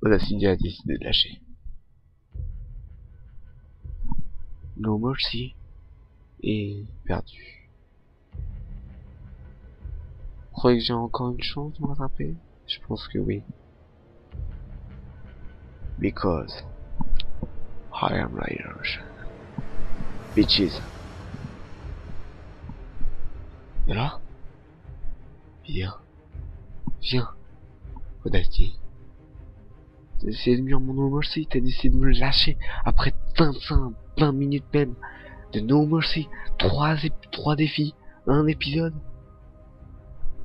Audacity a décidé de lâcher. No Mercy est perdu. Vous croyez que j'ai encore une chance de me rattraper? Je pense que oui. Because I am Irish. Bitches. Et là? Viens. Viens. Audacity. T'as essayé de me dire mon No Mercy, t'as décidé de me lâcher après 20 minutes même de No Mercy. 3 défis, un épisode.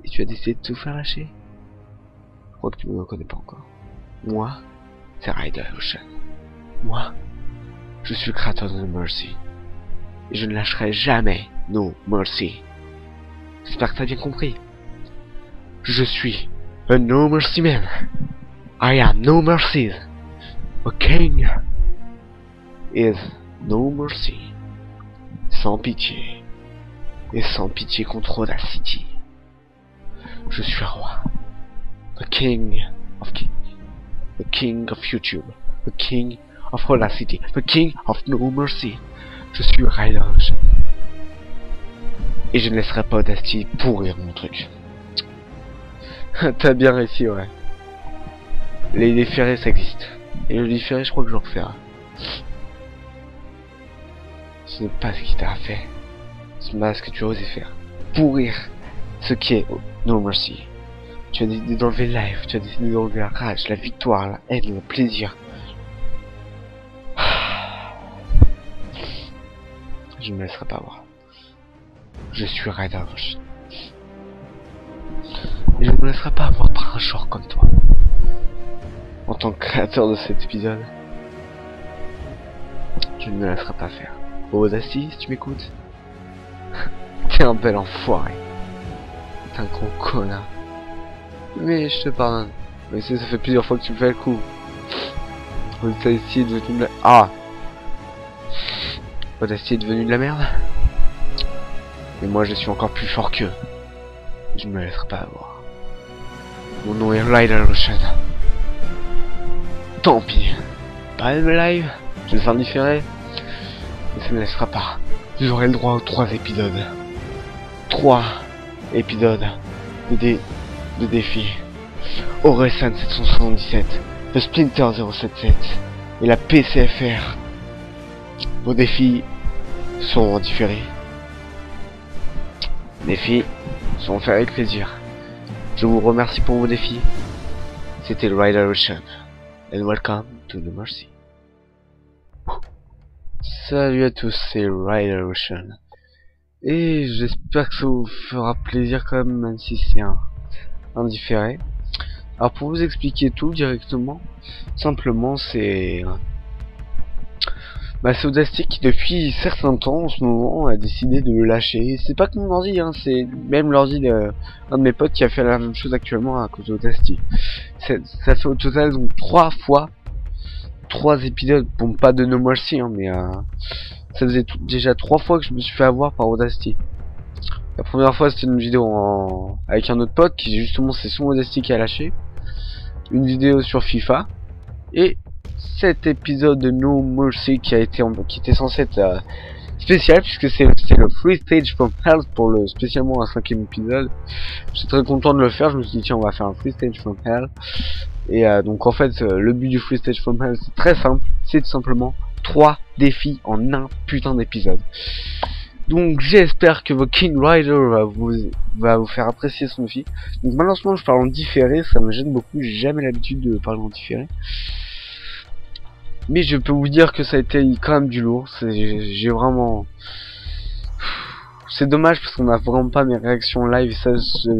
Et tu as décidé de tout faire lâcher. Je crois que tu ne me connais pas encore. Moi, c'est Ryder Ocean. Moi, je suis le créateur de No Mercy. Et je ne lâcherai jamais No Mercy. J'espère que t'as bien compris. Je suis un No Mercy Man. I am no mercy. A king is no mercy. Sans pitié. Et sans pitié contre Audacity. Je suis un roi. The king of kings. The king of YouTube. The king of Audacity. The king of no mercy. Je suis Ryder Ocean. Et je ne laisserai pas Audacity pourrir mon truc. T'as bien réussi, ouais. Les différés, ça existe. Et le différé, je crois que je le referai. Ce n'est pas ce qui t'a fait. Ce n'est pas ce que tu as osé faire. Pourrir ce qui est No Mercy. Tu as décidé d'enlever le live. Tu as décidé d'enlever la rage, la victoire, la haine, le plaisir. Je ne me laisserai pas voir. Je suis Ryder Ocean. Et je ne me laisserai pas avoir par un genre comme toi. En tant que créateur de cet épisode, je ne me laisserai pas faire. Audacity, si tu m'écoutes, t'es un bel enfoiré. T'es un gros connard. Mais je te pardonne. Mais ça fait plusieurs fois que tu me fais le coup. Audacity est devenu de la... Ah, Audacity est devenu de la merde. Et moi je suis encore plus fort qu'eux. Je ne me laisserai pas avoir. Mon nom est Ryder Ocean. Tant pis. Pas le live, je vais le faire différer. Et ça ne me laissera pas. Vous aurez le droit aux 3 épisodes. 3 épisodes de défis. Orelsan 777, le Splinter 077 et la PCFR. Vos défis sont différés. Défis sont faits avec plaisir. Je vous remercie pour vos défis. C'était le Ryder Ocean. And welcome to No Mercy. Salut à tous, c'est Ryder Ocean. Et j'espère que ça vous fera plaisir quand même si c'est un différé. Alors pour vous expliquer tout directement, simplement c'est Audacity qui depuis certains temps en ce moment a décidé de le lâcher. C'est pas que mon ordi, hein, c'est même l'ordi d'un de mes potes qui a fait la même chose actuellement à cause d'Audacity. Ça fait au total donc 3 épisodes, bon pas de No Mercy, hein, mais ça faisait déjà 3 fois que je me suis fait avoir par Audacity. La première fois c'était une vidéo avec un autre pote qui justement c'est son Audacity qui a lâché. Une vidéo sur FIFA. Et cet épisode de No Mercy qui était censé être spécial puisque c'était le Free Stage from Hell pour le spécialement un 5e épisode. J'étais très content de le faire, je me suis dit tiens on va faire un Free Stage from Hell. Et donc en fait le but du Free Stage from Hell c'est très simple, c'est tout simplement 3 défis en un putain d'épisode. Donc j'espère que votre King Ryder va vous faire apprécier son défi. Donc malheureusement je parle en différé, ça me gêne beaucoup, j'ai jamais l'habitude de parler en différé. Mais je peux vous dire que ça a été quand même du lourd, j'ai vraiment... C'est dommage parce qu'on a vraiment pas mes réactions live et ça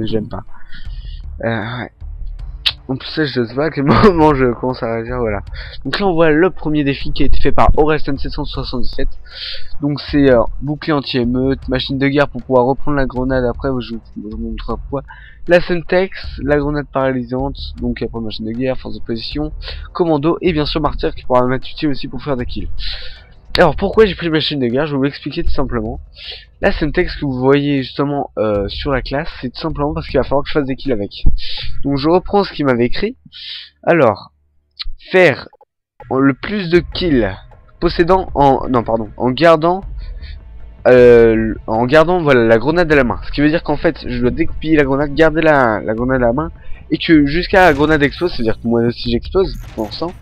j'aime pas. Ouais. En plus ça, je sais pas à quel moment je commence à réagir, voilà. Donc là on voit le premier défi qui a été fait par Orelsan 777. Donc c'est bouclier anti-émeute, machine de guerre pour pouvoir reprendre la grenade après, je vous montrerai pourquoi. La Semtex, la grenade paralysante, donc après machine de guerre, force de position, commando et bien sûr martyr qui pourra m'être utile aussi pour faire des kills. Alors pourquoi j'ai pris machine de guerre, je vais vous l'expliquer tout simplement. La Semtex que vous voyez justement sur la classe, c'est tout simplement parce qu'il va falloir que je fasse des kills avec. Donc je reprends ce qu'il m'avait écrit. Alors, faire le plus de kills possédant en... Non, pardon, en gardant voilà la grenade à la main. Ce qui veut dire qu'en fait je dois découpiller la grenade, garder la grenade à la main, et que jusqu'à la grenade explose, c'est à dire que moi aussi j'explose pour l'instant.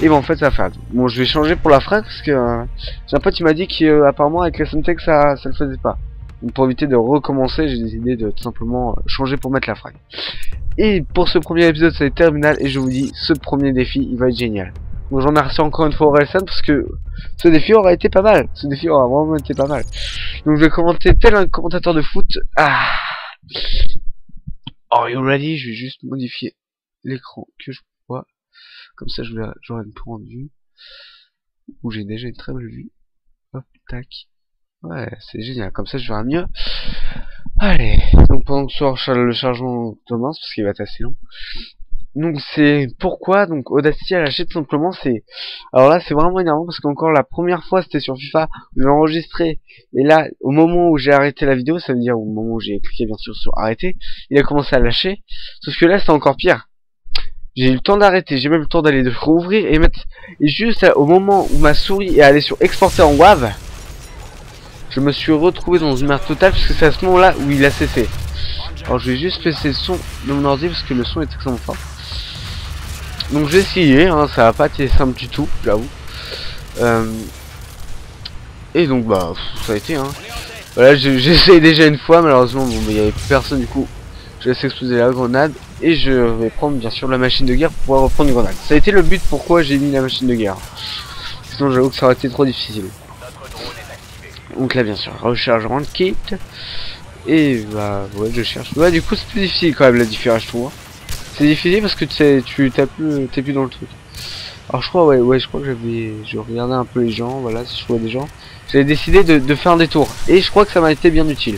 Et ben en fait ça va faire. Bon, je vais changer pour la frag parce que j'ai un pote qui m'a dit que apparemment avec la Semtex ça le faisait pas. Donc pour éviter de recommencer, j'ai décidé de tout simplement changer pour mettre la frag. Et pour ce premier épisode c'est terminal, et je vous dis, ce premier défi il va être génial. Donc j'en remercie encore une fois Orelsan parce que ce défi aura été pas mal. Ce défi aura vraiment été pas mal. Donc je vais commenter tel un commentateur de foot. Ah. Are you ready? Je vais juste modifier l'écran que je vois. Comme ça j'aurai une plus grande vue. Où j'ai déjà une très belle vue. Hop, tac. Ouais, c'est génial. Comme ça je verrai mieux. Allez. Donc pendant que le chargement commence, parce qu'il va être assez long. Donc c'est pourquoi donc Audacity a lâché tout simplement. C'est alors là c'est vraiment énervant parce qu'encore la première fois c'était sur FIFA où j'ai enregistré, et là au moment où j'ai arrêté la vidéo, ça veut dire au moment où j'ai cliqué bien sûr sur arrêter, il a commencé à lâcher. Sauf que là c'est encore pire. J'ai eu le temps d'arrêter, j'ai même eu le temps d'aller de rouvrir et mettre, et juste au moment où ma souris est allée sur exporter en WAV, je me suis retrouvé dans une merde totale parce que c'est à ce moment là où il a cessé. Alors je vais juste baisser le son de mon ordi parce que le son est extrêmement fort. Donc j'ai essayé, hein, ça va pas été simple du tout, j'avoue. Et donc bah ça a été, hein. Voilà, j'ai essayé déjà une fois, malheureusement bon il y avait personne, du coup je laisse exploser la grenade et je vais prendre bien sûr la machine de guerre pour pouvoir reprendre une grenade. Ça a été le but pourquoi j'ai mis la machine de guerre. Sinon j'avoue que ça aurait été trop difficile. Donc là bien sûr rechargement de kit. Et bah ouais je cherche. Ouais du coup c'est plus difficile quand même la différence je trouve. C'est difficile parce que t'es plus dans le truc. Alors je crois ouais je crois que je regardais un peu les gens, voilà, si je trouvais des gens. J'avais décidé de faire un détour. Et je crois que ça m'a été bien utile.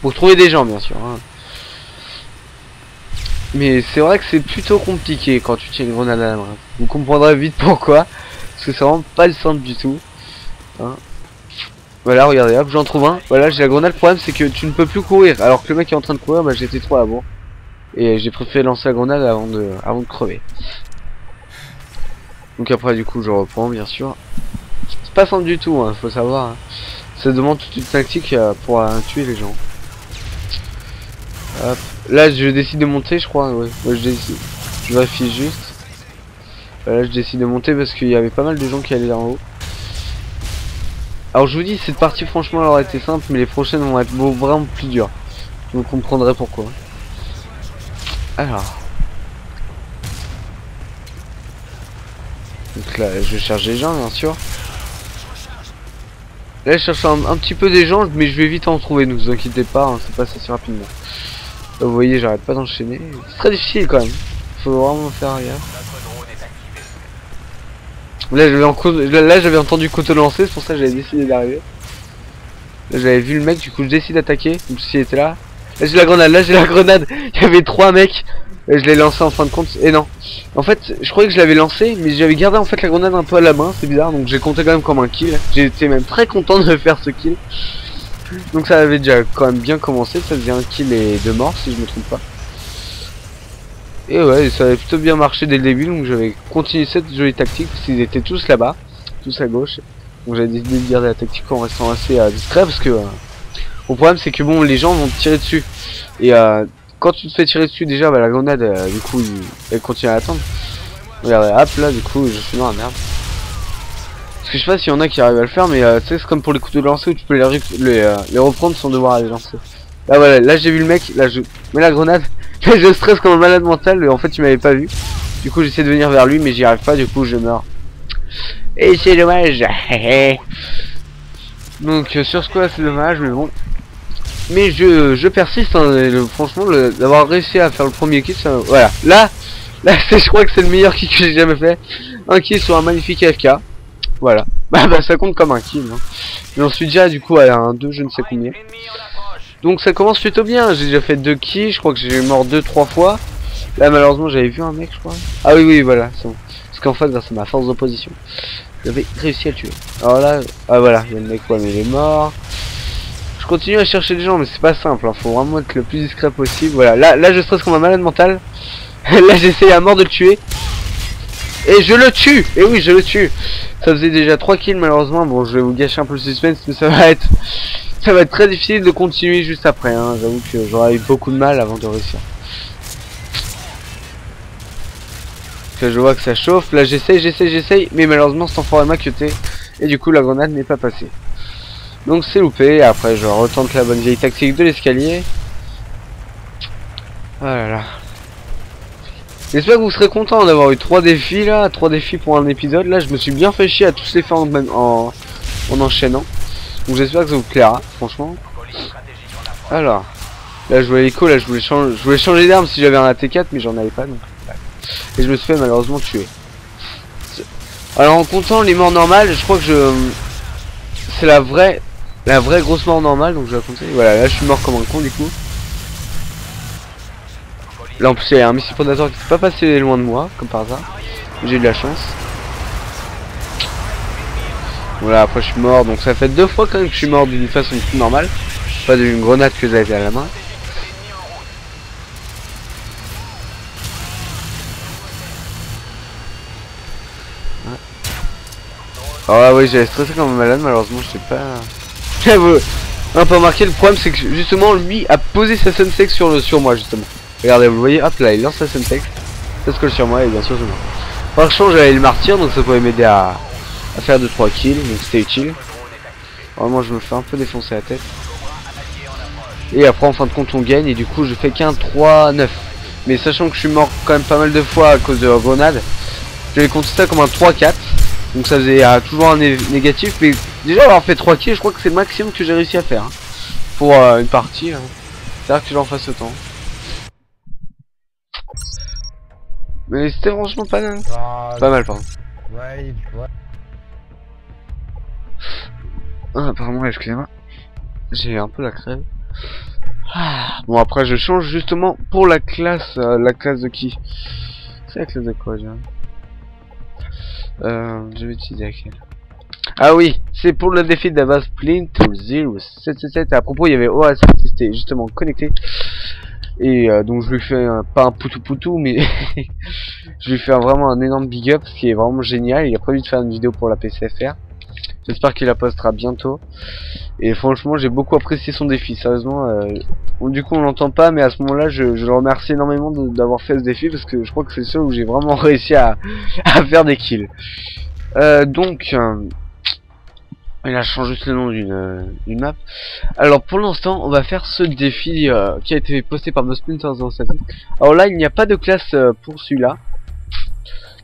Pour trouver des gens bien sûr, hein. Mais c'est vrai que c'est plutôt compliqué quand tu tiens une grenade à la main. Vous comprendrez vite pourquoi. Parce que c'est vraiment pas le simple du tout, hein. Voilà, regardez, hop, j'en trouve un. Voilà, j'ai la grenade. Le problème c'est que tu ne peux plus courir. Alors que le mec est en train de courir, bah j'étais trop à la bourre. Et j'ai préféré lancer la grenade avant de crever. Donc après du coup je reprends bien sûr. C'est pas simple du tout, hein, faut savoir, hein. Ça demande toute une tactique pour tuer les gens. Hop. Là je décide de monter je crois, ouais je décide. Je vérifie juste. Là je décide de monter parce qu'il y avait pas mal de gens qui allaient là en haut. Alors je vous dis, cette partie franchement elle aurait été simple, mais les prochaines vont être vraiment plus dures. Vous comprendrez pourquoi. Alors. Donc là je cherche des gens bien sûr. Là je cherche un petit peu des gens, mais je vais vite en trouver, ne vous inquiétez pas, hein, ça passe assez rapidement. Là, vous voyez j'arrête pas d'enchaîner. C'est très difficile quand même. Faut vraiment faire gaffe. Là j'avais entendu couteau lancé, c'est pour ça que j'avais décidé d'arriver. Là j'avais vu le mec, du coup je décide d'attaquer, comme s'il était là. Là j'ai la grenade, il y avait 3 mecs. Et je l'ai lancé en fin de compte, et non. En fait, je croyais que je l'avais lancé, mais j'avais gardé en fait la grenade un peu à la main, c'est bizarre, donc j'ai compté quand même comme un kill. J'ai été même très content de faire ce kill. Donc ça avait déjà quand même bien commencé, ça faisait un kill et 2 morts si je me trompe pas. Et ouais, ça avait plutôt bien marché dès le début, donc j'avais continué cette jolie tactique, parce qu'ils étaient tous là-bas, tous à gauche. Donc j'avais décidé de garder la tactique en restant assez discret, parce que... le problème c'est que bon, les gens vont te tirer dessus. Et quand tu te fais tirer dessus déjà, bah, la grenade du coup elle continue à attendre. Regardez, hop là du coup je suis dans la merde. Parce que je sais pas s'il y en a qui arrivent à le faire, mais tu sais c'est comme pour les couteaux de lancer où tu peux les reprendre sans devoir les lancer. Là voilà, là j'ai vu le mec, là je mets la grenade, là je stresse comme un malade mental, en fait il m'avait pas vu. Du coup j'essaie de venir vers lui mais j'y arrive pas, du coup je meurs. Et c'est dommage. Donc sur ce coup là c'est dommage, mais bon. Mais je persiste, hein, franchement d'avoir réussi à faire le premier kill, ça, voilà. Là je crois que c'est le meilleur kill que j'ai jamais fait. Un kill sur un magnifique AFK. Voilà. Bah ça compte comme un kill, hein. J'en suis déjà du coup à un 2 je ne sais combien. Donc ça commence plutôt bien, j'ai déjà fait 2 kills, je crois que j'ai mort 2-3 fois. Là malheureusement j'avais vu un mec je crois. Ah oui voilà, c'est bon. Parce qu'en fait grâce à ma force d'opposition, j'avais réussi à le tuer. Alors là, ah voilà, il y a le mec quoi, mais il est mort. Je continue à chercher des gens mais c'est pas simple, hein. Faut vraiment être le plus discret possible. Voilà, là je stresse comme un malade mental. Là j'essaye à mort de le tuer. Et je le tue. Et oui, je le tue. Ça faisait déjà 3 kills malheureusement. Bon, je vais vous gâcher un peu le suspense, mais ça va être très difficile de continuer juste après, hein. J'avoue que j'aurais eu beaucoup de mal avant de réussir. Là, je vois que ça chauffe. Là, j'essaye, mais malheureusement, cet enfoiré m'a cuté. Et du coup, la grenade n'est pas passée. Donc, c'est loupé. Après, je retente la bonne vieille tactique de l'escalier. Oh là là. J'espère que vous serez content d'avoir eu 3 défis là, 3 défis pour un épisode. Là, je me suis bien fait chier à tous les faire en enchaînant. Donc j'espère que ça vous plaira, franchement. Alors, là je vois l'écho, là je voulais changer d'arme si j'avais un AT4, mais j'en avais pas donc. Et je me suis fait malheureusement tuer. Alors en comptant les morts normales, je crois que c'est la vraie grosse mort normale, donc je vais la compter. Voilà, là je suis mort comme un con du coup. Là en plus il y a un missile prédateur qui s'est pas passé loin de moi, comme par hasard. J'ai eu de la chance. Voilà, après je suis mort, donc ça fait 2 fois quand même que je suis mort d'une façon plus normale. Pas d'une grenade que j'avais à la main. Ah oui, j'avais stressé comme un malade, malheureusement je sais pas. On peut remarquer, le problème c'est que justement lui a posé sa sunsex sur moi justement. Regardez, vous le voyez, hop là il lance sa sunsex. Ça se colle sur moi et bien sûr je meurs. Franchement j'avais le martyr donc ça pouvait m'aider à faire 2-3 kills, donc c'était utile. Vraiment je me fais un peu défoncer la tête. Et après en fin de compte on gagne et du coup je fais qu'un 3-9. Mais sachant que je suis mort quand même pas mal de fois à cause de la grenade, je vais compter ça comme un 3-4. Donc ça faisait toujours un négatif, mais déjà avoir fait 3 kills je crois que c'est le maximum que j'ai réussi à faire hein, pour une partie. C'est rare que j'en fasse autant. Mais c'était franchement pas mal. Pas mal pardon. Ouais. Ah, apparemment excusez-moi. J'ai un peu la crève. Ah, bon après je change justement pour la classe de qui? C'est la classe de quoi déjà? Je vais utiliser laquelle? Ah oui, c'est pour le défi de la base Splint 0777. À propos, il y avait OAS qui était justement connecté. Et donc je lui fais pas un poutou mais je lui fais vraiment un énorme big up, ce qui est vraiment génial. Il a prévu de faire une vidéo pour la PCFR. J'espère qu'il la postera bientôt. Et franchement, j'ai beaucoup apprécié son défi. Sérieusement, du coup on l'entend pas, mais à ce moment-là, je le remercie énormément d'avoir fait ce défi parce que je crois que c'est le seul où j'ai vraiment réussi à faire des kills. Donc, il a changé juste le nom d'une map. Alors pour l'instant, on va faire ce défi qui a été posté par TheSplinter07. Alors là, il n'y a pas de classe pour celui-là.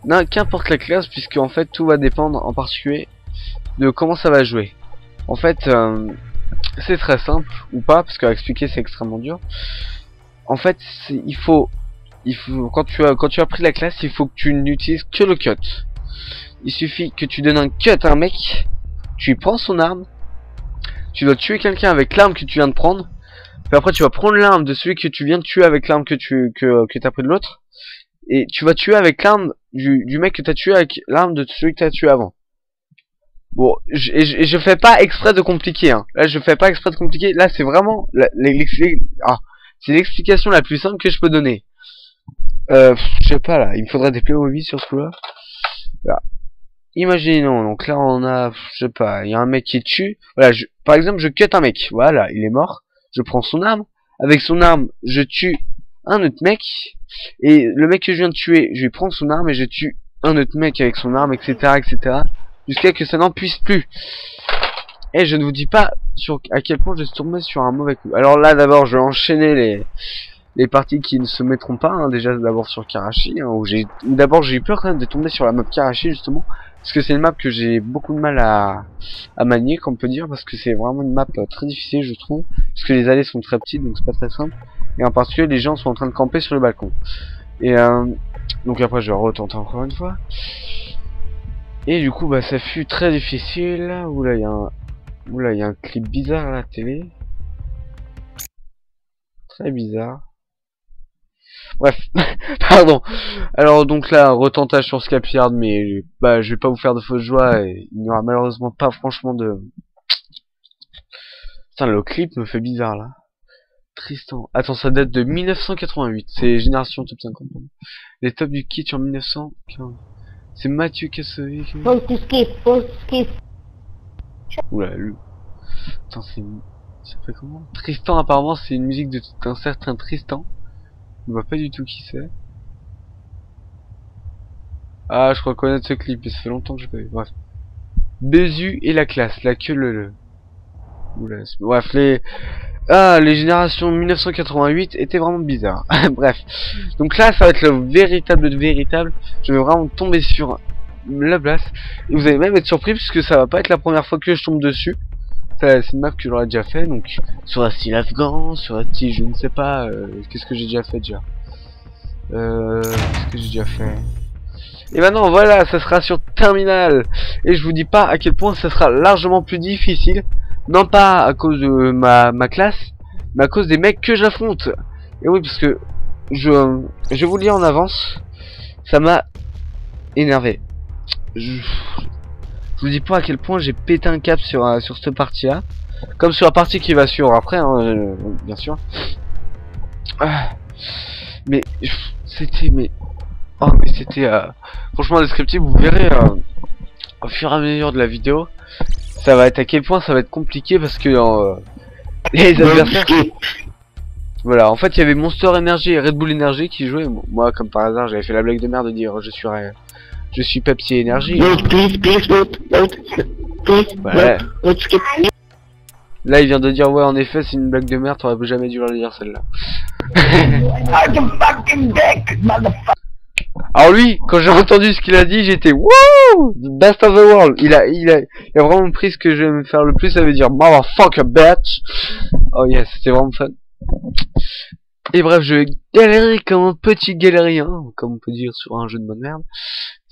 Non, qu'importe la classe, puisque en fait tout va dépendre en particulier de comment ça va jouer. En fait, c'est très simple ou pas, parce qu'à expliquer c'est extrêmement dur. En fait, il faut quand tu as pris la classe, il faut que tu n'utilises que le cut. Il suffit que tu donnes un cut à un mec, tu lui prends son arme, tu dois tuer quelqu'un avec l'arme que tu viens de prendre, puis après tu vas prendre l'arme de celui que tu viens de tuer avec l'arme que t'as pris de l'autre, et tu vas tuer avec l'arme du mec que t'as tué avec l'arme de celui que t'as tué avant. Bon, je fais pas exprès de compliquer, hein. Là, je fais pas exprès de compliquer. Là, c'est vraiment c'est l'explication la plus simple que je peux donner. Je sais pas là. Il me faudrait des POV sur ce coup-là. Là. Imaginons. Donc là, on a, je sais pas. Il y a un mec qui tue. Voilà. Par exemple, je cut un mec. Voilà, il est mort. Je prends son arme. Avec son arme, je tue un autre mec. Et le mec que je viens de tuer, je lui prends son arme et je tue un autre mec avec son arme, etc., etc. Jusqu'à que ça n'en puisse plus. Et je ne vous dis pas à quel point je suis tombé sur un mauvais coup. Alors là d'abord je vais enchaîner les parties qui ne se mettront pas, hein. Déjà d'abord sur Karachi, hein, où d'abord j'ai eu peur quand même de tomber sur la map Karachi justement. Parce que c'est une map que j'ai beaucoup de mal à manier, comme on peut dire, parce que c'est vraiment une map très difficile je trouve. Parce que les allées sont très petites, donc c'est pas très simple. Et en particulier les gens sont en train de camper sur le balcon. Et donc après je vais retenter encore une fois. Et du coup bah ça fut très difficile. Oula il y a un clip bizarre à la télé. Très bizarre. Bref, pardon. Alors donc là, retentage sur Scapyard, mais bah je vais pas vous faire de fausse joie et il n'y aura malheureusement pas franchement de... Putain le clip me fait bizarre là. Tristan. Attends, ça date de 1988. C'est Génération Top 50. Les tops du kit en 1940. C'est Mathieu Cassevé. Faut tout skip, faut skip. Oula, lui. Attends, ça fait comment? Tristan, apparemment, c'est une musique d'un certain Tristan. Je vois pas du tout qui c'est. Ah, je crois connaître ce clip, mais ça fait longtemps que j'ai pas vu. Bref. Bézu et la classe, la queue le. Oula, bref, les générations 1988 étaient vraiment bizarres. Bref. Donc là, ça va être le véritable de véritable. Je vais vraiment tomber sur la place. Et vous allez même être surpris puisque ça va pas être la première fois que je tombe dessus. C'est une map que j'aurais déjà fait, donc sur un style afghan, sur un style je ne sais pas, qu'est-ce que j'ai déjà fait déjà qu'est-ce que j'ai déjà fait. Et maintenant voilà, ça sera sur Terminal. Et je vous dis pas à quel point ça sera largement plus difficile. Non pas à cause de ma classe, mais à cause des mecs que j'affronte. Et oui, parce que je vous le dis en avance, ça m'a énervé. Je vous dis pas à quel point j'ai pété un cap sur cette partie là. Comme sur la partie qui va suivre après, hein, bien sûr. Mais c'était franchement descriptif. Vous verrez au fur et à mesure de la vidéo, ça va être à quel point ça va être compliqué parce que les adversaires. Voilà, en fait il y avait Monster Energy et Red Bull Energy qui jouaient. Bon, moi comme par hasard j'avais fait la blague de merde de dire je suis Pepsi Energy. Ouais. Là il vient de dire ouais en effet c'est une blague de merde, t'aurais jamais dû leur dire celle-là. Alors lui, quand j'ai entendu ce qu'il a dit, j'étais wouh, best of the world. Il a vraiment pris ce que je vais me faire le plus, ça veut dire motherfucker bitch. Oh yes, c'était vraiment fun. Et bref, je vais galérer comme un petit galérien, comme on peut dire sur un jeu de bonne merde.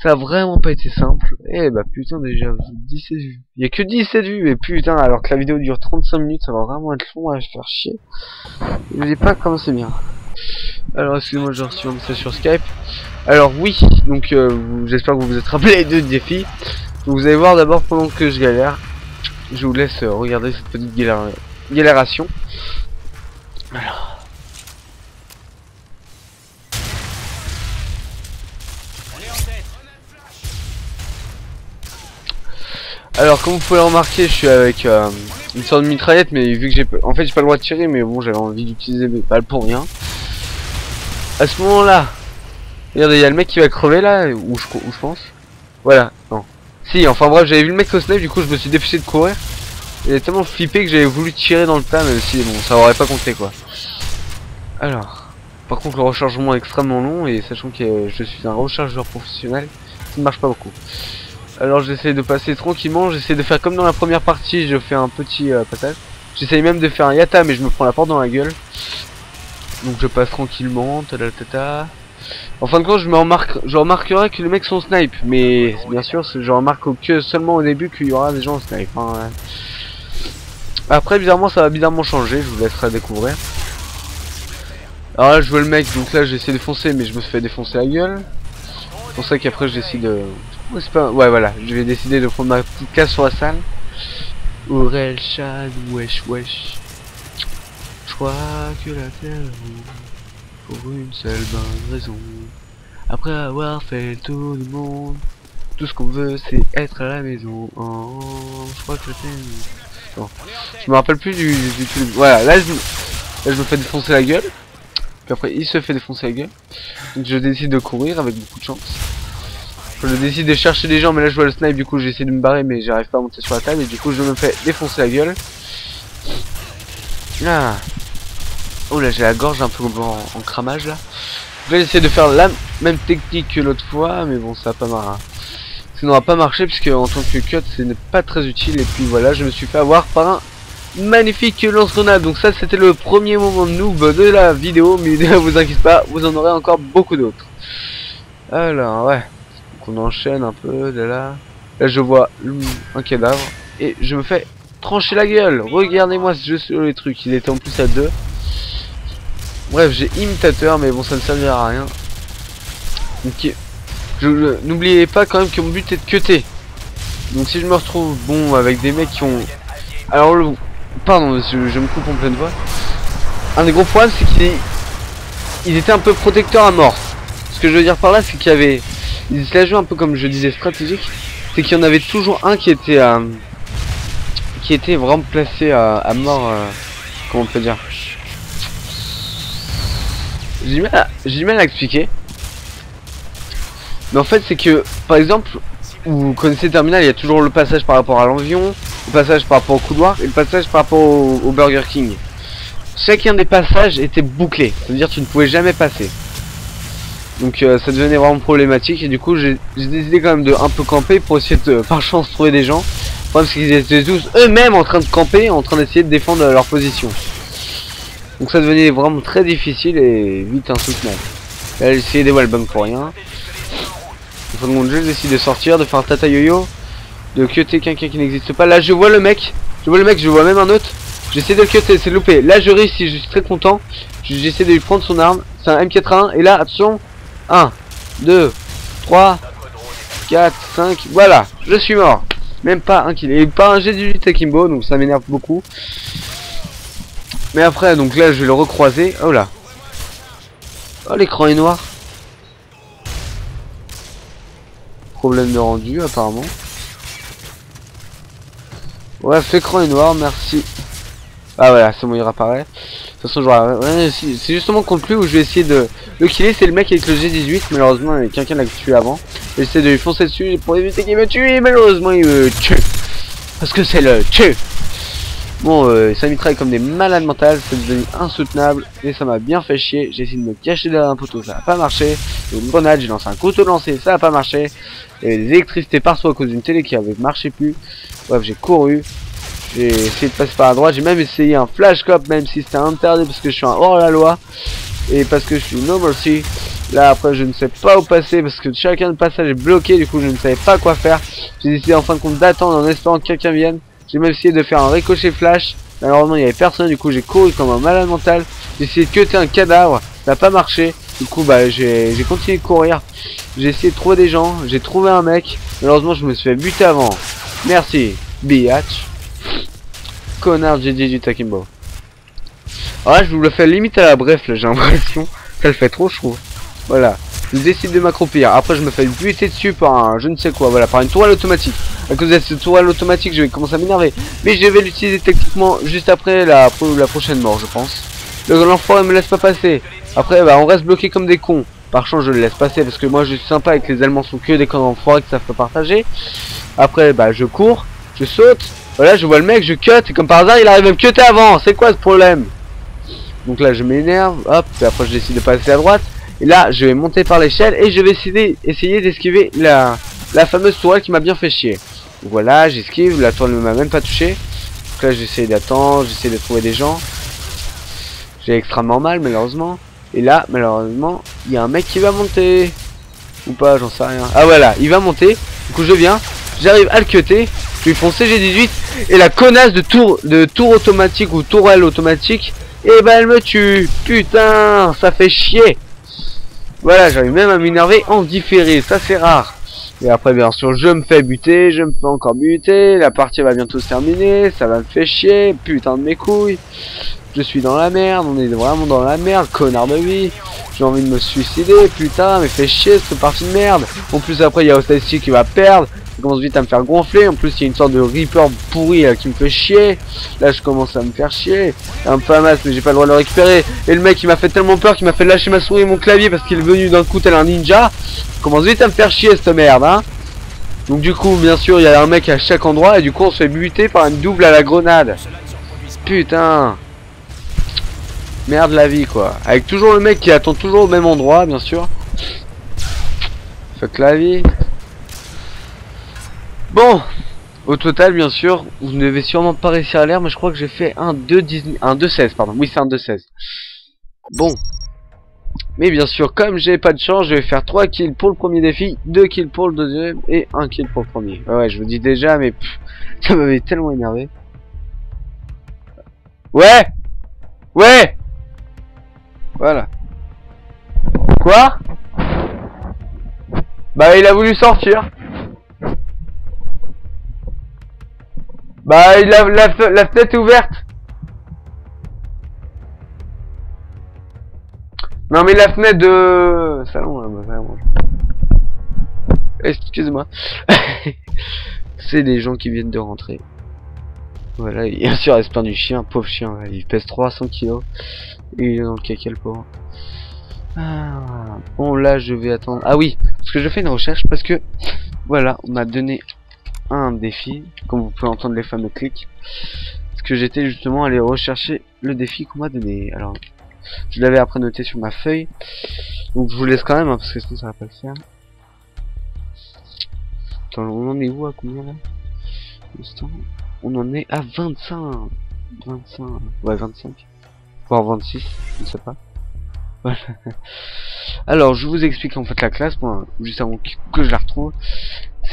Ça a vraiment pas été simple. Et bah putain déjà 17 vues. Il y a que 17 vues et putain alors que la vidéo dure 35 minutes, ça va vraiment être long à se faire chier. Je sais pas comment c'est bien. Alors excusez-moi, j'ai reçu un message sur Skype. Alors oui, donc j'espère que vous vous êtes rappelé de défis. Donc, vous allez voir d'abord pendant que je galère. Je vous laisse regarder cette petite galération. Alors comme vous pouvez le remarquer, je suis avec une sorte de mitraillette, mais vu que j'ai pas le droit de tirer, mais bon j'avais envie d'utiliser mes balles pour rien. À ce moment-là, regardez, il y a le mec qui va crever là, où je pense. Voilà, non. Si, enfin bref, j'avais vu le mec au snipe, du coup je me suis dépêché de courir. Il est tellement flippé que j'avais voulu tirer dans le tas, même si bon, ça aurait pas compté quoi. Alors, par contre le rechargement est extrêmement long, et sachant que je suis un rechargeur professionnel, ça ne marche pas beaucoup. Alors j'essaie de passer tranquillement, j'essaie de faire comme dans la première partie, je fais un petit passage. J'essaie même de faire un yata, mais je me prends la porte dans la gueule. Donc je passe tranquillement, tata. En fin de compte, je remarquerai que les mecs sont snipe, mais bien sûr, je remarque que seulement au début qu'il y aura des gens en snipe. Hein. Après, bizarrement, ça va bizarrement changer, je vous laisserai découvrir. Alors là, je vois le mec, donc là, j'essaie de foncer, mais je me fais défoncer la gueule. C'est pour ça qu'après, je décide de... Ouais, voilà, je vais décider de prendre ma petite casse sur la salle. Aurel Chad, wesh. Je crois que la terre roule pour une seule bonne raison. Après avoir fait le tour du monde, tout ce qu'on veut c'est être à la maison. Oh, je crois que c'est... Bon. Je me rappelle plus du truc. Voilà, là je me fais défoncer la gueule. Puis après il se fait défoncer la gueule. Donc je décide de courir avec beaucoup de chance. Je décide de chercher des gens, mais là je vois le snipe, du coup j'essaie de me barrer mais j'arrive pas à monter sur la table et du coup je me fais défoncer la gueule. Ah. Oh là j'ai la gorge un peu en cramage là. Je vais essayer de faire la même technique que l'autre fois, mais bon ça va pas marcher. Ça n'aura pas marché puisque en tant que cut c'est pas très utile. Et puis voilà, je me suis fait avoir par un magnifique lance-grenade. Donc ça c'était le premier moment de noob de la vidéo, mais ne vous inquiétez pas, vous en aurez encore beaucoup d'autres. Alors ouais, donc on enchaîne un peu de là. Là je vois un cadavre et je me fais trancher la gueule. Regardez-moi ce jeu sur les trucs, il était en plus à 2. Bref, j'ai imitateur, mais bon, ça ne servira à rien. Donc, n'oubliez pas quand même que mon but est de cutter. Donc, si je me retrouve, bon, avec des mecs qui ont... Alors, pardon, je me coupe en pleine voix. Un des gros problèmes, c'est qu'ils étaient un peu protecteurs à mort. Ce que je veux dire par là, c'est qu'il y avait ils se la jouent un peu comme je disais stratégique. C'est qu'il y en avait toujours un qui était vraiment placé à mort. Comment on peut dire? J'ai du mal à expliquer. Mais en fait c'est que par exemple vous connaissez Terminal, il y a toujours le passage par rapport à l'avion, le passage par rapport au couloir et le passage par rapport au Burger King. Chacun des passages était bouclé, ça veut dire que tu ne pouvais jamais passer. Donc ça devenait vraiment problématique et du coup j'ai décidé quand même de un peu camper pour essayer de par chance trouver des gens. Le problème c'est qu'ils étaient tous eux-mêmes en train de camper, en train d'essayer de défendre leur position. Donc ça devenait vraiment très difficile et vite insoutenable. Là j'ai essayé des wallbangs pour rien. Une fois que je décide de sortir, de faire un tata yo-yo, de cutter quelqu'un qui n'existe pas. Là je vois le mec, je vois même un autre. J'essaie de le cutter, c'est loupé. Là je réussis, je suis très content. J'essaie de lui prendre son arme. C'est un M81 et là attention. 1, 2, 3, 4, 5, voilà, je suis mort. Même pas un kill. Et pas un G18 Akimbo, donc ça m'énerve beaucoup. Mais après, donc là je vais le recroiser. Oh là. Oh, l'écran est noir. Problème de rendu apparemment. Ouais, l'écran est noir, merci. Ah voilà, c'est bon, il réapparaît. De toute façon, c'est justement contre lui où je vais essayer de le killer. C'est le mec avec le G18. Malheureusement, quelqu'un l'a tué avant. J'essaie de lui foncer dessus pour éviter qu'il me tue. Et malheureusement, il me tue. Parce que c'est le tue. Bon, ça mitraille comme des malades mentales. C'est devenu insoutenable. Et ça m'a bien fait chier. J'ai essayé de me cacher derrière un poteau. Ça n'a pas marché. Une grenade, j'ai lancé un couteau de lancer. Ça n'a pas marché. Il y avait des électricités partout à cause d'une télé qui avait marché plus. Bref, j'ai couru. J'ai essayé de passer par la droite, j'ai même essayé un flash cop même si c'était interdit parce que je suis un hors-la-loi et parce que je suis no mercy. Là après je ne sais pas où passer parce que chacun de passage est bloqué, du coup je ne savais pas quoi faire. J'ai décidé en fin de compte d'attendre en espérant que quelqu'un vienne. J'ai même essayé de faire un ricochet flash, malheureusement il n'y avait personne, du coup j'ai couru comme un malade mental. J'ai essayé de cutter un cadavre, ça n'a pas marché, du coup bah j'ai continué de courir. J'ai essayé de trouver des gens, j'ai trouvé un mec, malheureusement je me suis fait buter avant. Merci, biatch. Connard GG du Takimbo. Alors là je vous le fais limite à la bref là, j'ai l'impression. Ça le fait trop je trouve. Voilà. Je décide de m'accroupir. Après je me fais buter dessus par un je ne sais quoi. Voilà, par une tourelle automatique. À cause de cette tourelle automatique je vais commencer à m'énerver. Mais je vais l'utiliser techniquement juste après la prochaine mort je pense. L'enfoiré me laisse pas passer. Après bah on reste bloqué comme des cons. Par chance je le laisse passer parce que moi je suis sympa avec les Allemands sont que des cons d'enfoirés que ça peut partager. Après bah je cours. Je saute. Voilà, je vois le mec, je cut, et comme par hasard, il arrive à me cutter avant. C'est quoi ce problème? Donc là, je m'énerve, hop, et après, je décide de passer à droite. Et là, je vais monter par l'échelle et je vais essayer d'esquiver la fameuse tourelle qui m'a bien fait chier. Donc voilà, j'esquive, la tourelle ne m'a même pas touché. Donc là, j'essaie d'attendre, j'essaie de trouver des gens. J'ai extrêmement mal, malheureusement. Et là, malheureusement, il y a un mec qui va monter. Ou pas, j'en sais rien. Ah voilà, il va monter. Du coup, je viens, j'arrive à le cutter. Je lui prends CG18 et la connasse de tour automatique ou tourelle automatique, et bah elle me tue. Putain, ça fait chier. Voilà, j'arrive même à m'énerver en différé, ça c'est rare. Et après bien sûr je me fais buter, je me fais encore buter, la partie va bientôt se terminer, ça va me faire chier, putain de mes couilles. Je suis dans la merde, on est vraiment dans la merde, connard de vie. J'ai envie de me suicider, putain, mais fait chier cette partie de merde. En plus après il y a Ostacy qui va perdre. Je commence vite à me faire gonfler. En plus il y a une sorte de Reaper pourri qui me fait chier. Là je commence à me faire chier. Un peu à masse mais j'ai pas le droit de le récupérer. Et le mec il m'a fait tellement peur qu'il m'a fait lâcher ma souris et mon clavier parce qu'il est venu d'un coup tel un ninja. Je commence vite à me faire chier cette merde hein. Donc du coup bien sûr il y a un mec à chaque endroit. Et du coup on se fait buter par une double à la grenade. Putain. Merde la vie quoi. Avec toujours le mec qui attend toujours au même endroit bien sûr. Fuck la vie. Bon, au total bien sûr, vous ne devez sûrement pas réussir à l'air, mais je crois que j'ai fait un 2-16 pardon, oui c'est un 2-16. Bon, mais bien sûr comme j'ai pas de chance, je vais faire 3 kills pour le premier défi, 2 kills pour le deuxième et 1 kill pour le premier. Ouais je vous dis déjà mais ça m'avait tellement énervé. Ouais. Ouais. Voilà. Quoi? Bah il a voulu sortir. Bah il a la fenêtre est ouverte. Non mais la fenêtre de salon là, Excusez-moi. C'est des gens qui viennent de rentrer. Voilà, et bien sûr, elle se plaint du chien, pauvre chien, là, il pèse 300 kilos. Et il est dans le caca, le pauvre. Ah, bon, là, je vais attendre. Ah oui, parce que je fais une recherche, parce que, voilà, on m'a donné un défi, comme vous pouvez entendre les fameux clics. Parce que j'étais justement allé rechercher le défi qu'on m'a donné. Alors, je l'avais après noté sur ma feuille. Donc, je vous laisse quand même, hein, parce que sinon, ça va pas le faire. Attends, on en est où, à combien, là? On en est à 25. 25. Ouais, 25. Voire 26, je ne sais pas. Voilà. Alors, je vous explique en fait la classe, moi, juste avant que je la retrouve.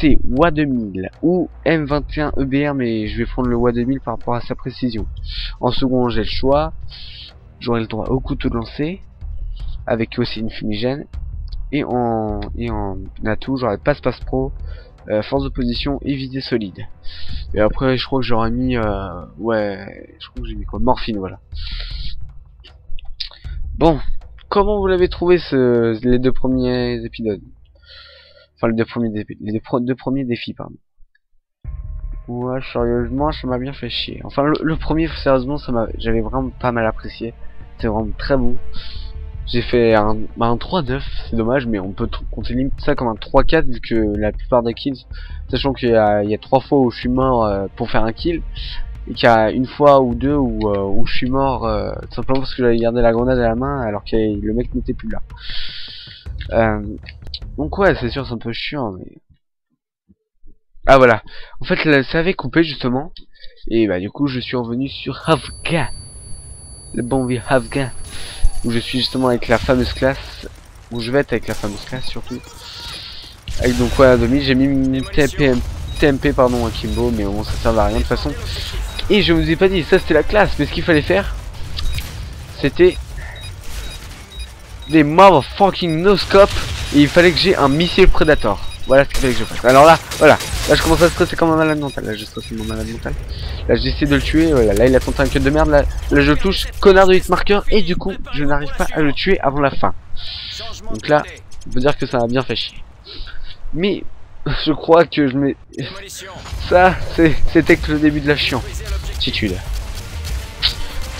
C'est WA 2000 ou M21 EBR, mais je vais prendre le WA 2000 par rapport à sa précision. En second, j'ai le choix. J'aurai le droit au couteau de lancer, avec aussi une fumigène. Et en atout, j'aurai passe-passe pro, force de position et visée solide. Et après, je crois que j'aurais mis, ouais, je crois que j'ai mis quoi, morphine, voilà. Bon, comment vous l'avez trouvé les deux premiers épisodes? Enfin, les deux premiers défis, pardon. Ouais, sérieusement, ça m'a bien fait chier. Enfin, le premier, sérieusement, j'avais vraiment pas mal apprécié. C'était vraiment très beau. J'ai fait un 3-9, c'est dommage, mais on peut compter ça comme un 3-4 vu que la plupart des kills, sachant qu'il y a 3 fois où je suis mort pour faire un kill, et qu'il y a une fois ou deux où je suis mort tout simplement parce que j'avais gardé la grenade à la main alors que le mec n'était plus là. Donc ouais, c'est sûr, c'est un peu chiant, mais... Ah voilà, en fait là, ça avait coupé justement, et bah du coup je suis revenu sur Havga, le bon vieux Havga, où je suis justement avec la fameuse classe, où je vais être avec la fameuse classe surtout. Avec donc ouais, à demi, j'ai mis une TMP pardon à Kimbo, mais bon ça sert à rien de toute façon. Et je vous ai pas dit, ça c'était la classe, mais ce qu'il fallait faire, c'était des motherfucking no-scope, et il fallait que j'ai un missile Predator. Voilà ce qu'il fallait que je fasse. Alors là, voilà, là je commence à stresser comme un malade mental, là je stresse comme un malade mental. Là j'essaie de le tuer, voilà, là il a tenté un cut de merde, là je touche, connard de hitmarker, et du coup je n'arrive pas à le tuer avant la fin. Donc là, on peut dire que ça m'a bien fait chier. Mais, je crois que je mets... Ça, c'était que le début de la chiantitude.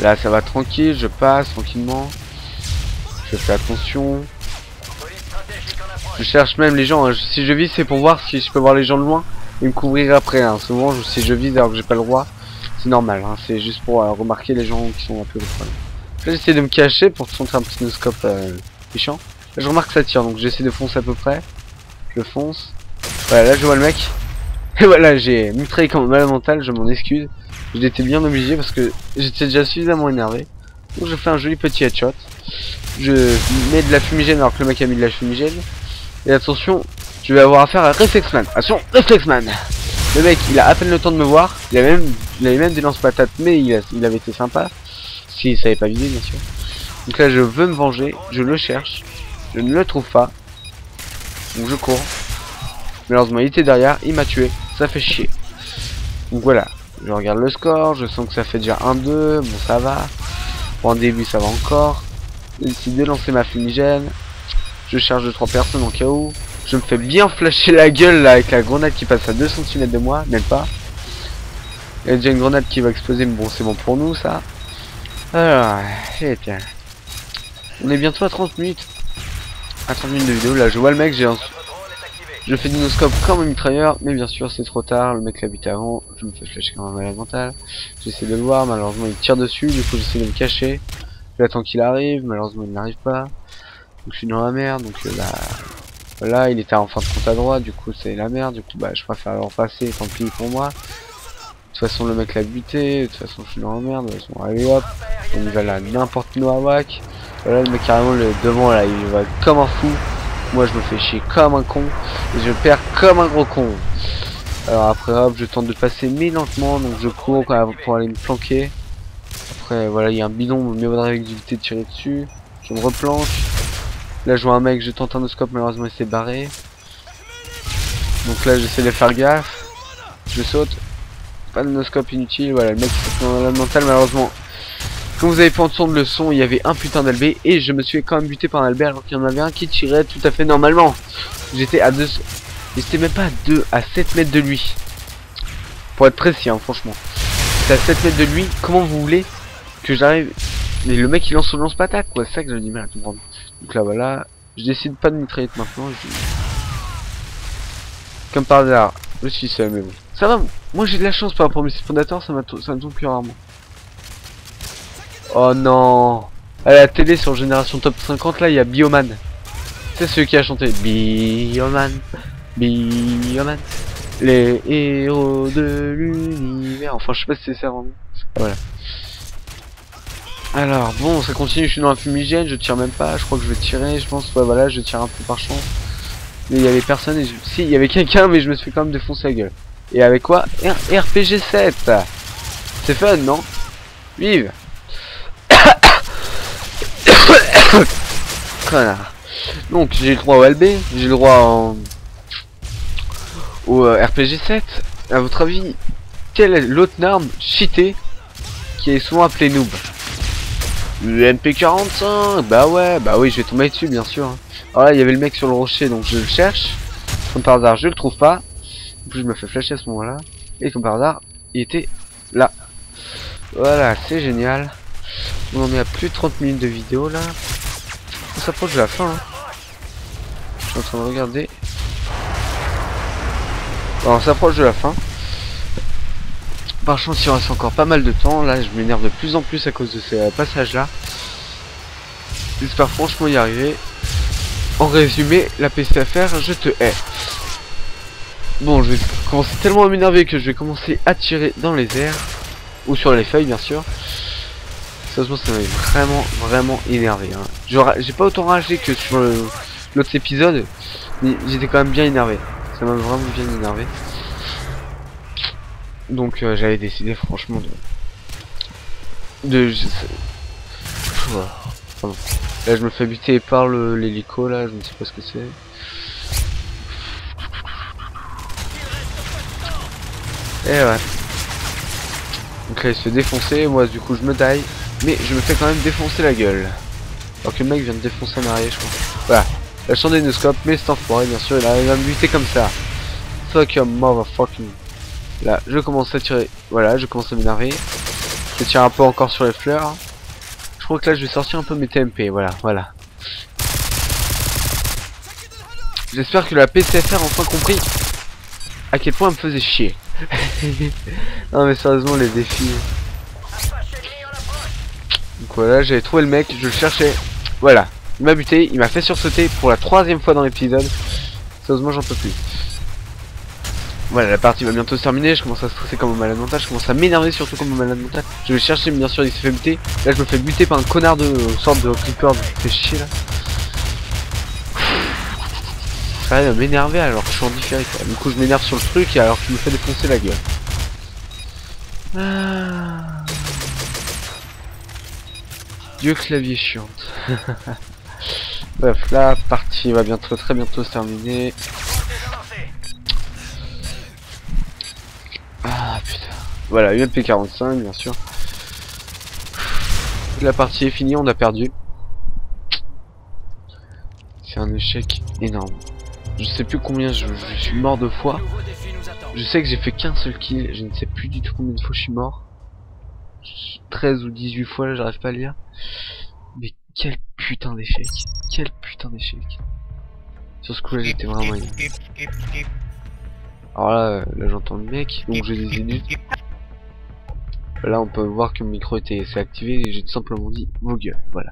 Là ça va tranquille, je passe tranquillement. Je fais attention. Je cherche même les gens, hein. Si je vise c'est pour voir si je peux voir les gens de loin et me couvrir après, hein. Souvent si je vise alors que j'ai pas le droit, c'est normal, hein. C'est juste pour remarquer les gens qui sont un peu le problème. Là j'essaie de me cacher pour te montrer un petit no-scope méchant. Là je remarque que ça tire, donc j'essaie de foncer à peu près. Je fonce. Voilà, là je vois le mec. Et voilà, j'ai mitraillé comme un malade mental, je m'en excuse. J'étais bien obligé parce que j'étais déjà suffisamment énervé. Donc je fais un joli petit headshot. Je mets de la fumigène alors que le mec a mis de la fumigène. Et attention, je vais avoir affaire à Reflexman. Attention, Reflexman. Le mec, il a à peine le temps de me voir. Il avait même des lance-patates, mais il avait été sympa. S'il savait pas viser, bien sûr. Donc là, je veux me venger. Je le cherche. Je ne le trouve pas. Donc je cours. Malheureusement, il était derrière. Il m'a tué. Ça fait chier. Donc voilà. Je regarde le score. Je sens que ça fait déjà 1-2. Bon, ça va. Pour un début, ça va encore. J'ai décidé de lancer ma fumigène. Je charge de 3 personnes en cas où. Je me fais bien flasher la gueule là avec la grenade qui passe à 2 cm de moi, même pas. Il y a déjà une grenade qui va exploser, mais bon c'est bon pour nous ça. Alors, et bien. On est bientôt à 30 minutes. À 30 minutes de vidéo, là je vois le mec, je fais du no-scope comme un mitrailleur, mais bien sûr c'est trop tard, le mec l'a buté avant, je me fais flasher comme un malade mental. J'essaie de le voir, malheureusement il tire dessus, du coup j'essaie de me cacher. J'attends qu'il arrive, malheureusement il n'arrive pas. Donc je suis dans la merde, donc là, voilà, il était en fin de compte à droite, du coup c'est la merde, du coup bah je préfère le repasser, tant pis pour moi. De toute façon le mec l'a buté, de toute façon je suis dans la merde, bon, allez hop, on y va là, n'importe nous à whack. Voilà le mec carrément le devant là, il va comme un fou. Moi je me fais chier comme un con, et je perds comme un gros con. Alors après hop, je tente de passer mais lentement, donc je cours pour aller me planquer. Après voilà, il y a un bidon, mieux vaudrait éviter de tirer dessus. Je me replanque. Là je vois un mec, je tente un no-scope, malheureusement il s'est barré. Donc là j'essaie de faire gaffe. Je saute. Pas de no-scope inutile, voilà le mec s'est dans la mentale malheureusement. Comme vous avez pu entendre le son, il y avait un putain d'albé et je me suis quand même buté par un albé alors qu'il y en avait un qui tirait tout à fait normalement. J'étais à 2... Et c'était même pas à 7 mètres de lui. Pour être précis, hein, franchement. C'est à 7 mètres de lui, comment vous voulez que j'arrive... Mais le mec il lance son lance-patate quoi, c'est ça que j'ai du mal à comprendre. Donc là voilà, je décide pas de mitraillette maintenant. Comme par hasard, je suis seul mais bon. Ça va, moi j'ai de la chance par rapport à mes prédateurs, ça me tombe plus rarement. Oh non. À la télé sur Génération Top 50 là il y a Bioman. C'est celui qui a chanté Bioman, Bioman, les héros de l'univers. Enfin je sais pas si c'est ça vraiment. Voilà. Alors bon, ça continue, je suis dans la fumigène, je tire même pas, je crois que je vais tirer, je pense, ouais voilà, je tire un peu par chance. Mais il y avait personne et si, il y avait quelqu'un mais je me suis fait quand même défoncer la gueule. Et avec quoi? RPG 7. C'est fun, non? Vive. Connard. Donc j'ai le droit au LB, j'ai le droit au RPG 7. À votre avis, quelle est l'autre arme cheatée qui est souvent appelée noob? Le MP45, bah ouais, bah oui, je vais tomber dessus bien sûr. Alors là, il y avait le mec sur le rocher, donc je le cherche. Comme par hasard, je le trouve pas. En plus, je me fais flasher à ce moment-là. Et comme par hasard, il était là. Voilà, c'est génial. On en est à plus de 30 minutes de vidéo là. On s'approche de la fin. Hein. Je suis en train de regarder. Alors, on s'approche de la fin. Par chance, il reste encore pas mal de temps. Là, je m'énerve de plus en plus à cause de ces passages-là. J'espère franchement y arriver. En résumé, la PCFR, je te hais. Bon, je vais commencer tellement à m'énerver que je vais commencer à tirer dans les airs. Ou sur les feuilles, bien sûr. Sérieusement, ça m'a vraiment énervé. Hein. J'ai pas autant ragé que sur l'autre épisode. Mais j'étais quand même bien énervé. Ça m'a vraiment bien énervé. Donc j'avais décidé franchement pardon. Là je me fais buter par l'hélico là, je ne sais pas ce que c'est. Et ouais. Donc là il se fait défoncer, moi du coup je me taille. Mais je me fais quand même défoncer la gueule. Alors que le mec vient de défoncer en arrière je crois. Voilà. La champ d'énoscope, mais c'est enfoiré bien sûr, il arrive à me buter comme ça. Fuck your motherfucking. Là, je commence à tirer. Voilà, je commence à m'énerver. Je tire un peu encore sur les fleurs. Je crois que là, je vais sortir un peu mes TMP. Voilà. J'espère que la PCFR a enfin compris à quel point elle me faisait chier. Non, mais sérieusement, les défis. Donc voilà, j'avais trouvé le mec, je le cherchais. Voilà, il m'a buté, il m'a fait sursauter pour la 3e fois dans l'épisode. Sérieusement, j'en peux plus. Voilà, la partie va bientôt se terminer, je commence à stresser comme un malade mental, je commence à m'énerver surtout comme un malade mental. Je vais chercher, mais bien sûr il se fait buter. Là je me fais buter par un connard de sorte de clipper, je me fais chier là. Ça arrive à m'énerver alors que je suis en différé quoi. Du coup je m'énerve sur le truc et alors qu'il me fait défoncer la gueule. Dieu que la vie est chiante. Bref, la partie va bientôt, très bientôt se terminer. Ah putain. Voilà, UMP45 bien sûr. La partie est finie, on a perdu. C'est un échec énorme. Je sais plus combien je suis mort 2 fois. Je sais que j'ai fait qu'un seul kill, je ne sais plus du tout combien de fois je suis mort. 13 ou 18 fois là, j'arrive pas à le lire. Mais quel putain d'échec. Quel putain d'échec. Sur ce coup là j'étais vraiment énorme. Alors là j'entends le mec, donc j'ai des énus. Là on peut voir que le micro s'est activé et j'ai tout simplement dit vos gueules, voilà.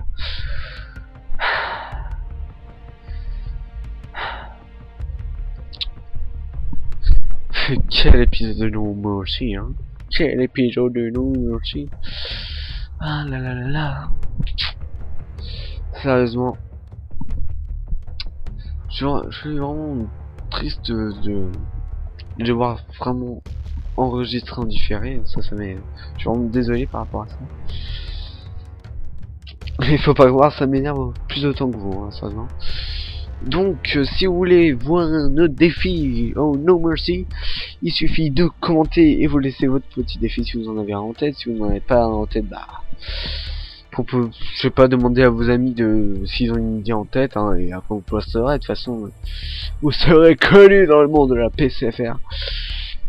Quel épisode de No Mercy, hein. Quel épisode de No Mercy. Ah là là là là. Sérieusement. Je suis vraiment triste de devoir vraiment enregistrer en différé. Ça m'est... Je suis vraiment désolé par rapport à ça. Mais il faut pas croire, ça m'énerve plus autant que vous, hein, sérieusement. Donc, si vous voulez voir un autre défi au No Mercy, il suffit de commenter et vous laissez votre petit défi si vous en avez un en tête. Si vous n'en avez pas un en tête, bah, je sais pas, demander à vos amis s'ils ont une idée en tête, hein, et après vous posterez. De toute façon, vous serez connus dans le monde de la PCFR.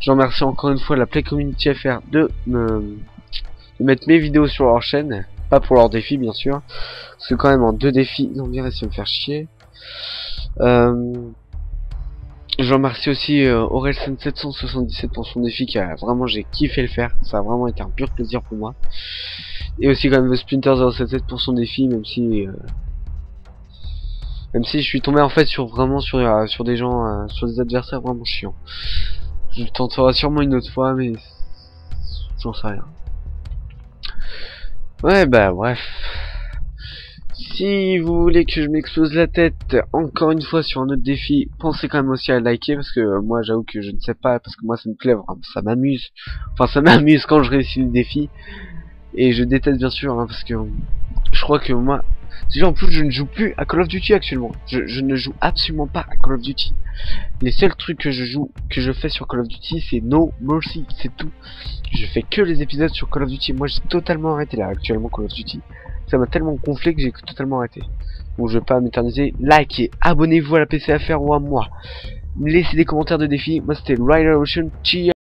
Je remercie encore une fois la Play Community FR de mettre mes vidéos sur leur chaîne, pas pour leurs défis bien sûr, parce que quand même en 2 défis, ils ont bien réussi à me faire chier. Je remercie aussi Orelsen 777 pour son défi j'ai kiffé le faire, ça a vraiment été un pur plaisir pour moi. Et aussi quand même The Splinter 077 pour son défi, même si je suis tombé en fait sur des gens, sur des adversaires vraiment chiants. Je le tenterai sûrement une autre fois, mais j'en sais rien. Ouais, bah bref. Si vous voulez que je m'explose la tête encore une fois sur un autre défi, pensez quand même aussi à liker, parce que moi j'avoue que je ne sais pas, parce que moi ça me plaît vraiment, ça m'amuse. Enfin ça m'amuse quand je réussis le défi. Et je déteste bien sûr, hein, parce que je crois que moi... Déjà en plus je ne joue plus à Call of Duty actuellement. Je ne joue absolument pas à Call of Duty. Les seuls trucs que je fais sur Call of Duty, c'est No Mercy, c'est tout. Je fais que les épisodes sur Call of Duty. Moi j'ai totalement arrêté là actuellement Call of Duty. Ça m'a tellement gonflé que j'ai totalement arrêté. Bon, je vais pas m'éterniser. Likez, abonnez-vous à la PCFR ou à moi. Laissez des commentaires de défis. Moi c'était Rider Ocean. Cheers.